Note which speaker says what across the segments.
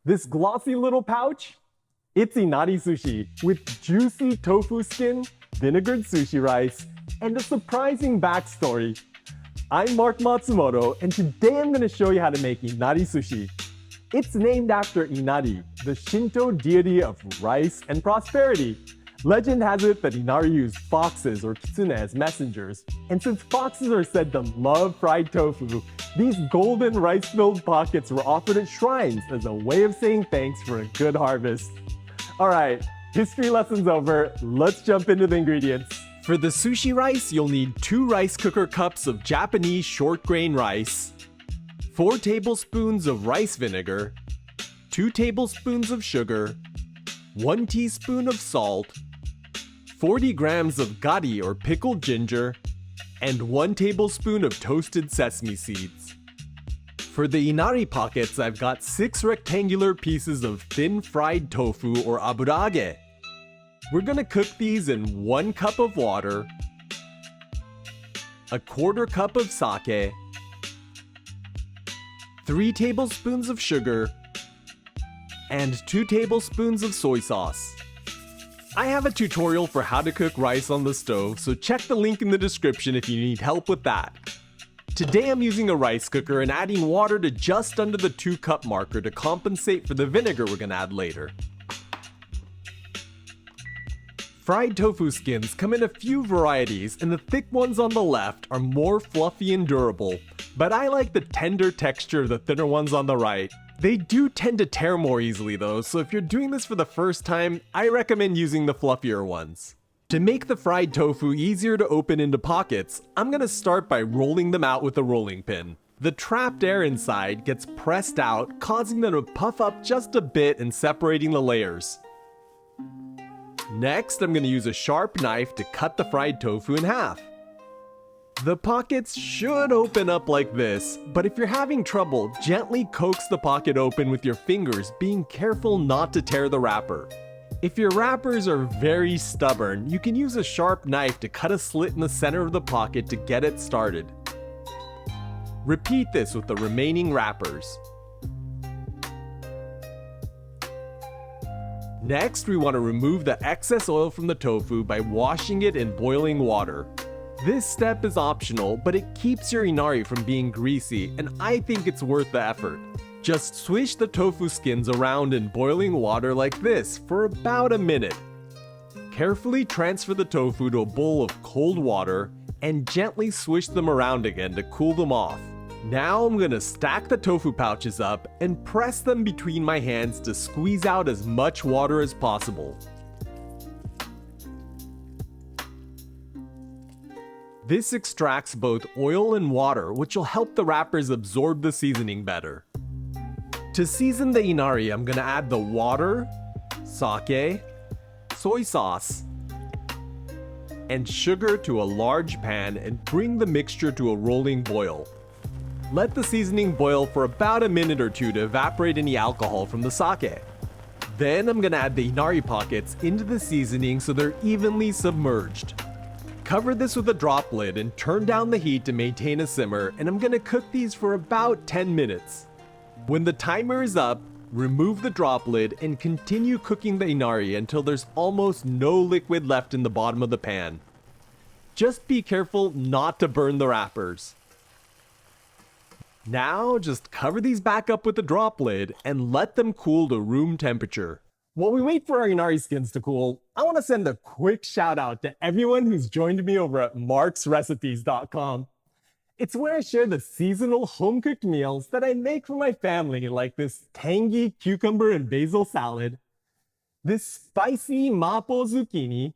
Speaker 1: This glossy little pouch? It's Inari sushi with juicy tofu skin, vinegared sushi rice, and a surprising backstory. I'm Mark Matsumoto, and today I'm going to show you how to make Inari sushi. It's named after Inari, the Shinto deity of rice and prosperity. Legend has it that Inari used foxes or kitsune as messengers, and since foxes are said to love fried tofu, these golden rice-filled pockets were offered at shrines as a way of saying thanks for a good harvest. Alright, history lesson's over, let's jump into the ingredients. For the sushi rice, you'll need 2 rice cooker cups of Japanese short grain rice, 4 tablespoons of rice vinegar, 2 tablespoons of sugar, 1 teaspoon of salt, 40 grams of gari or pickled ginger, and 1 tablespoon of toasted sesame seeds. For the Inari pockets, I've got 6 rectangular pieces of thin fried tofu or aburage. We're gonna cook these in 1 cup of water, a 1/4 cup of sake, 3 tablespoons of sugar, and 2 tablespoons of soy sauce. I have a tutorial for how to cook rice on the stove, so check the link in the description if you need help with that. Today I'm using a rice cooker and adding water to just under the 2-cup marker to compensate for the vinegar we're gonna add later. Fried tofu skins come in a few varieties, and the thick ones on the left are more fluffy and durable, but I like the tender texture of the thinner ones on the right. They do tend to tear more easily though, so if you're doing this for the first time, I recommend using the fluffier ones. To make the fried tofu easier to open into pockets, I'm gonna start by rolling them out with a rolling pin. The trapped air inside gets pressed out, causing them to puff up just a bit and separating the layers. Next, I'm gonna use a sharp knife to cut the fried tofu in half. The pockets should open up like this, but if you're having trouble, gently coax the pocket open with your fingers, being careful not to tear the wrapper. If your wrappers are very stubborn, you can use a sharp knife to cut a slit in the center of the pocket to get it started. Repeat this with the remaining wrappers. Next, we want to remove the excess oil from the tofu by washing it in boiling water. This step is optional, but it keeps your inari from being greasy, and I think it's worth the effort. Just swish the tofu skins around in boiling water like this for about a minute. Carefully transfer the tofu to a bowl of cold water and gently swish them around again to cool them off. Now I'm gonna stack the tofu pouches up and press them between my hands to squeeze out as much water as possible. This extracts both oil and water, which will help the wrappers absorb the seasoning better. To season the inari, I'm gonna add the water, sake, soy sauce, and sugar to a large pan and bring the mixture to a rolling boil. Let the seasoning boil for about a minute or 2 to evaporate any alcohol from the sake. Then I'm gonna add the inari pockets into the seasoning so they're evenly submerged. Cover this with a drop lid and turn down the heat to maintain a simmer, and I'm gonna cook these for about 10 minutes. When the timer is up, remove the drop lid and continue cooking the inari until there's almost no liquid left in the bottom of the pan. Just be careful not to burn the wrappers. Now, just cover these back up with the drop lid and let them cool to room temperature. While we wait for our inari skins to cool, I want to send a quick shout out to everyone who's joined me over at marksrecipes.com. It's where I share the seasonal home-cooked meals that I make for my family, like this tangy cucumber and basil salad, this spicy mapo zucchini,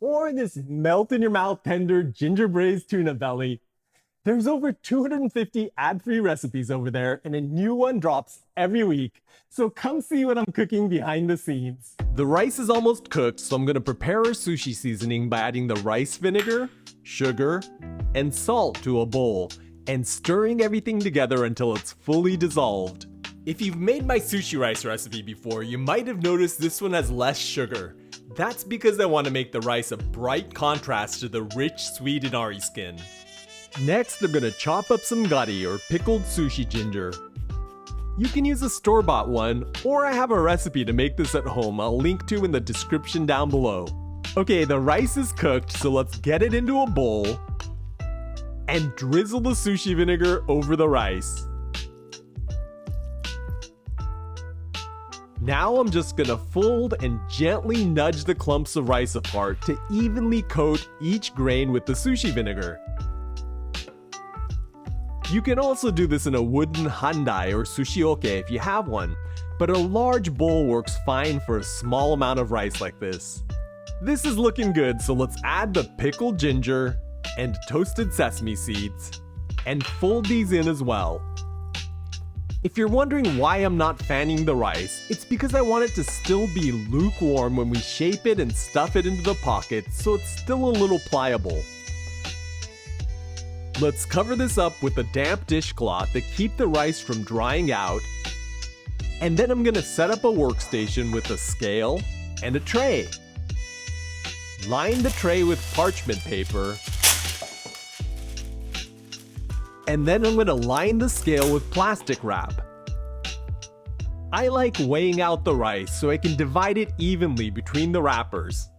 Speaker 1: or this melt-in-your-mouth tender ginger braised tuna belly. There's over 250 ad-free recipes over there, and a new one drops every week. So come see what I'm cooking behind the scenes. The rice is almost cooked, so I'm gonna prepare our sushi seasoning by adding the rice vinegar, sugar, and salt to a bowl, and stirring everything together until it's fully dissolved. If you've made my sushi rice recipe before, you might have noticed this one has less sugar. That's because I want to make the rice a bright contrast to the rich, sweet inari skin. Next, I'm gonna chop up some gari or pickled sushi ginger. You can use a store-bought one, or I have a recipe to make this at home I'll link to in the description down below. Okay, the rice is cooked, so let's get it into a bowl and drizzle the sushi vinegar over the rice. Now I'm just gonna fold and gently nudge the clumps of rice apart to evenly coat each grain with the sushi vinegar. You can also do this in a wooden handai or sushioke if you have one, but a large bowl works fine for a small amount of rice like this. This is looking good, so let's add the pickled ginger and toasted sesame seeds and fold these in as well. If you're wondering why I'm not fanning the rice, it's because I want it to still be lukewarm when we shape it and stuff it into the pockets, so it's still a little pliable. Let's cover this up with a damp dishcloth to keep the rice from drying out. And then I'm gonna set up a workstation with a scale and a tray. Line the tray with parchment paper. And then I'm gonna line the scale with plastic wrap. I like weighing out the rice so I can divide it evenly between the wrappers.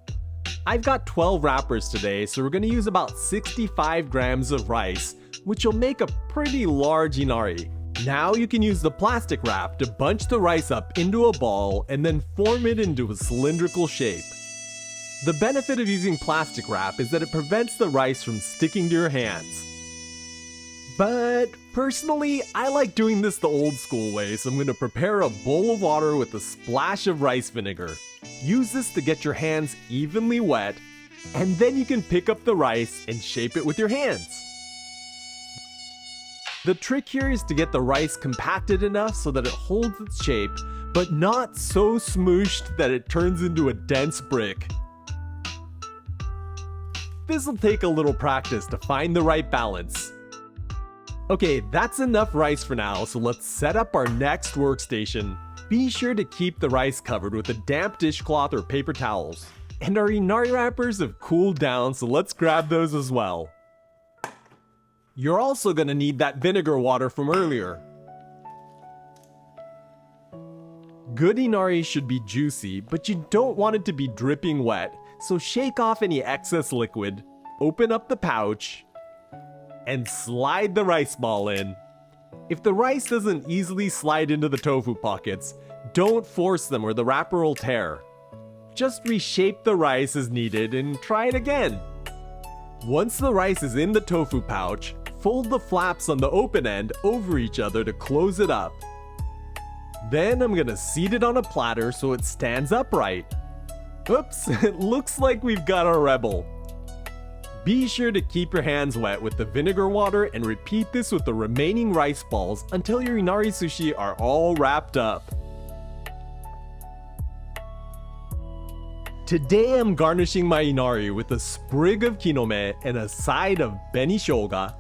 Speaker 1: I've got 12 wrappers today, so we're gonna use about 65 grams of rice, which will make a pretty large inari. Now you can use the plastic wrap to bunch the rice up into a ball and then form it into a cylindrical shape. The benefit of using plastic wrap is that it prevents the rice from sticking to your hands. But personally, I like doing this the old school way, so I'm gonna prepare a bowl of water with a splash of rice vinegar. Use this to get your hands evenly wet, and then you can pick up the rice and shape it with your hands. The trick here is to get the rice compacted enough so that it holds its shape, but not so smooshed that it turns into a dense brick. This'll take a little practice to find the right balance. Okay, that's enough rice for now, so let's set up our next workstation. Be sure to keep the rice covered with a damp dishcloth or paper towels. And our inari wrappers have cooled down, so let's grab those as well. You're also gonna need that vinegar water from earlier. Good inari should be juicy, but you don't want it to be dripping wet, so shake off any excess liquid, open up the pouch, and slide the rice ball in. If the rice doesn't easily slide into the tofu pockets, don't force them or the wrapper will tear. Just reshape the rice as needed and try it again. Once the rice is in the tofu pouch, fold the flaps on the open end over each other to close it up. Then I'm gonna seat it on a platter so it stands upright. Oops, it looks like we've got a rebel. Be sure to keep your hands wet with the vinegar water and repeat this with the remaining rice balls until your inari sushi are all wrapped up. Today I'm garnishing my inari with a sprig of kinome and a side of benishoga,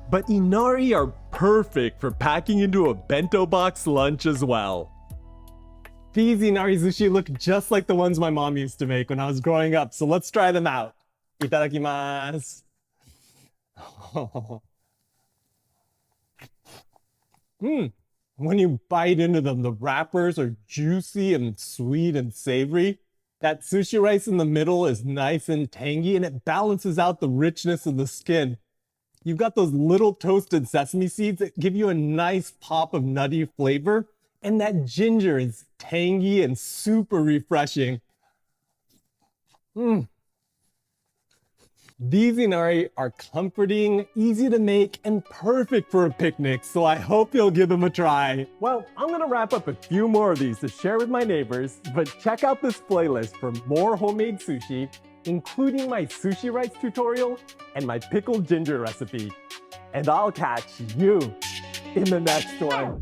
Speaker 1: but inari are perfect for packing into a bento box lunch as well.
Speaker 2: These inari sushi look just like the ones my mom used to make when I was growing up, so let's try them out. Itadakimasu. When you bite into them, the wrappers are juicy and sweet and savory. That sushi rice in the middle is nice and tangy, and it balances out the richness of the skin. You've got those little toasted sesame seeds that give you a nice pop of nutty flavor, and that ginger is tangy and super refreshing. These inari are comforting, easy to make, and perfect for a picnic, so I hope you'll give them a try.
Speaker 1: Well, I'm gonna wrap up a few more of these to share with my neighbors, but check out this playlist for more homemade sushi, including my sushi rice tutorial and my pickled ginger recipe. And I'll catch you in the next one.